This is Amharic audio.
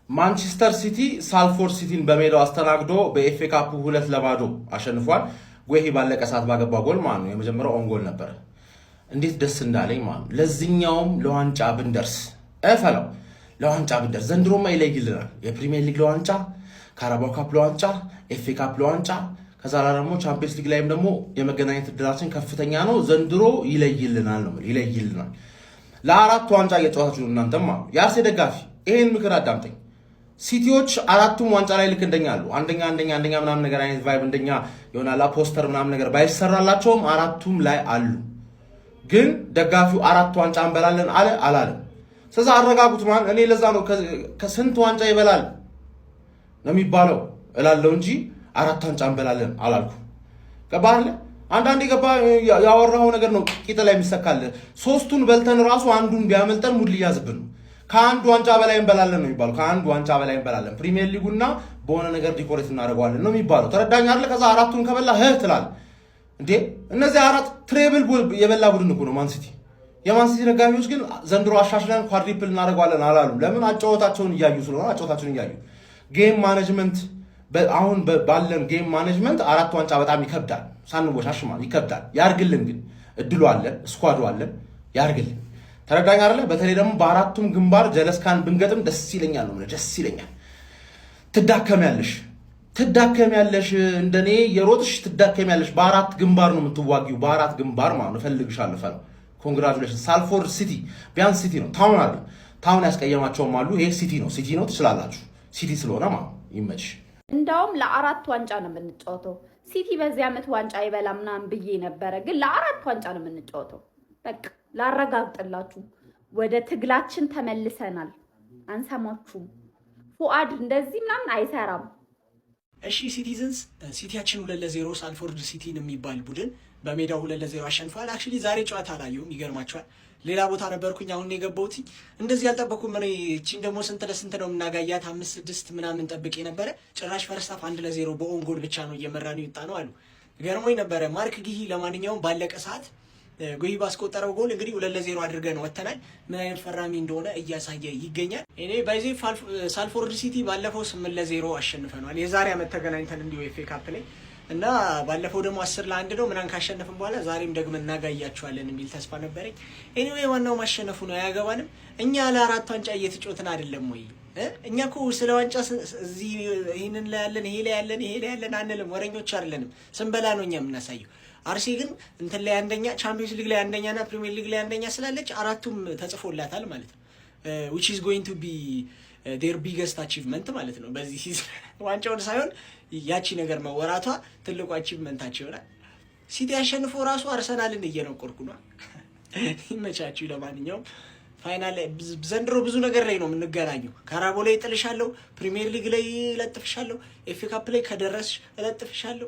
ማንቸስተር ሲቲ ሳልፎርድ ሲቲን በሜዳው አስተናግዶ በኤፍኤ ካፕ 2-0 አሸንፏል። ጉሄ ባለቀ ሰዓት ባገባ ጎል ማለት ነው። የመጀመሪያው ኦን ጎል ነበር። እንዴት ደስ እንዳለኝ ማለት ነው። ለዚህኛውም ለዋንጫ ብንደርስ እፈለው ለዋንጫ ብንደርስ ዘንድሮማ ይለይልናል። የፕሪሚየር ሊግ ለዋንጫ፣ ካራባው ካፕ ለዋንጫ፣ ኤፍኤ ካፕ ለዋንጫ፣ ከዛ ደግሞ ቻምፒየንስ ሊግ ላይም ደግሞ የመገናኘት እድላችን ከፍተኛ ነው። ዘንድሮ ይለይልናል ነው ይለይልናል። ለአራት ዋንጫ እየተጫወታችሁ ነው እናንተም ማለት ነው። የአርሴ ደጋፊ ይሄን ምክር አዳምጠኝ። ሲቲዎች አራቱም ዋንጫ ላይ ልክ እንደኛ አሉ። አንደኛ ምናምን ነገር አይነት ቫይብ እንደኛ ይሆናል ፖስተር ምናምን ነገር ባይሰራላቸውም አራቱም ላይ አሉ። ግን ደጋፊው አራት ዋንጫ እንበላለን አለ አላለም። ስለዚህ አረጋጉት ማለት እኔ ለዛ ነው ከስንት ዋንጫ ይበላል ነው የሚባለው እላለሁ እንጂ አራት ዋንጫ እንበላለን አላልኩ። ገባህ? አንዳንዴ ገባ ያወራው ነገር ነው ቂጥ ላይ የሚሰካል። ሶስቱን በልተን ራሱ አንዱን ቢያመልጠን ሙድ ሊያዝብን ነው። ከአንድ ዋንጫ በላይ እንበላለን ነው የሚባለው። ከአንድ ዋንጫ በላይ እንበላለን ፕሪሚየር ሊጉና በሆነ ነገር ዲኮሬት እናደርገዋለን ነው የሚባለው። ተረዳኝ አይደል? ከዛ አራቱን ከበላ ትላለህ እንዴ? እነዚህ አራት ትሬብል የበላ ቡድን እኮ ነው ማን ሲቲ። የማን ሲቲ ደጋፊዎች ግን ዘንድሮ አሻሽለን ኳድሪፕል እናደርገዋለን አላሉ። ለምን? አጫወታቸውን እያዩ ስለሆነ አጫወታቸውን እያዩ ጌም ማኔጅመንት አሁን ባለን ጌም ማኔጅመንት አራት ዋንጫ በጣም ይከብዳል። ሳንቦሻሽ ማለት ይከብዳል። ያርግልን ግን እድሉ አለን፣ ስኳዱ አለን፣ ያርግልን። ተረዳኝ አይደለ? በተለይ ደግሞ በአራቱም ግንባር ጀለስካን ብንገጥም ደስ ይለኛል ነው ደስ ይለኛል። ትዳከሚያለሽ እንደኔ የሮጥሽ ትዳከሚያለሽ። በአራት ግንባር ነው የምትዋጊው፣ በአራት ግንባር ማለት ነው። ፈልግሻለሁ ፈለው። ኮንግራቹሌሽን ሳልፎርድ ሲቲ ቢያንስ ሲቲ ነው። ታውን አለ ታውን ያስቀየማቸውም አሉ። ይሄ ሲቲ ነው ትችላላችሁ። ሲቲ ስለሆነ ማለት ይመችሽ። እንዳውም ለአራት ዋንጫ ነው የምንጫወተው። ሲቲ በዚህ ዓመት ዋንጫ ይበላ ምናምን ብዬ ነበረ፣ ግን ለአራት ዋንጫ ነው የምንጫወተው። በቃ ላረጋግጥላችሁ፣ ወደ ትግላችን ተመልሰናል። አንሰማችሁም። ፉአድ እንደዚህ ምናምን አይሰራም። እሺ ሲቲዝንስ፣ ሲቲያችን 2-0 ሳልፎርድ ሲቲን የሚባል ቡድን በሜዳው 2-0 አሸንፏል። አክቹሊ ዛሬ ጨዋታ አላየሁም፣ ይገርማችኋል። ሌላ ቦታ ነበርኩኝ፣ አሁን የገባሁት። እንደዚህ ያልጠበኩም። እኔ እቺን ደግሞ ስንት ለስንት ነው የምናጋያት 5-6 ምናምን ጠብቄ ነበረ። ጭራሽ ፈርስታፍ 1-0 በኦን ጎል ብቻ ነው እየመራን ይወጣ ነው አሉ። ገርሞኝ ነበረ። ማርክ ጊሂ ለማንኛውም ባለቀ ሰዓት ጉሂ ባስቆጠረው ጎል እንግዲህ 2-0 አድርገን ወተናል። ምን አይነት ፈራሚ እንደሆነ እያሳየ ይገኛል። እኔ ባይዜ ሳልፎርድ ሲቲ ባለፈው 8-0 አሸንፈናል። የዛሬ ዓመት ተገናኝተን እንዲሁ ኤፍኤ ካፕ ላይ እና ባለፈው ደግሞ 10-1 ነው ምናምን ካሸነፍን በኋላ ዛሬም ደግመን እናጋያቸዋለን የሚል ተስፋ ነበረኝ። ኤኒዌይ ዋናው ማሸነፉ ነው፣ አያገባንም። እኛ ለአራት ዋንጫ እየተጫወትን አይደለም ወይ? እኛ እኮ ስለ ዋንጫ እዚህ ይሄንን ላይ ያለን ይሄ ላይ ያለን አንልም። ወረኞች አይደለንም። ስንበላ ነው እኛ የምናሳየው። አርሴ ግን እንትን ላይ አንደኛ፣ ቻምፒየንስ ሊግ ላይ አንደኛና ፕሪሚየር ሊግ ላይ አንደኛ ስላለች አራቱም ተጽፎላታል ማለት ነው። which is going to be their biggest achievement ማለት ነው። በዚህ ሲዝን ዋንጫውን ሳይሆን ያቺ ነገር መወራቷ ትልቁ አቺቭመንታቸው ይሆናል። ሲቲ ያሸንፎ ራሱ አርሰናልን እየነቆርኩ ነው። ይመቻችሁ። ለማንኛውም ፋይናል ዘንድሮ ብዙ ነገር ላይ ነው የምንገናኘው። ካራቦ ላይ ጥልሻለሁ፣ ፕሪሚየር ሊግ ላይ እለጥፍሻለሁ፣ ኤፍኤ ካፕ ላይ ከደረስሽ እለጥፍሻለሁ።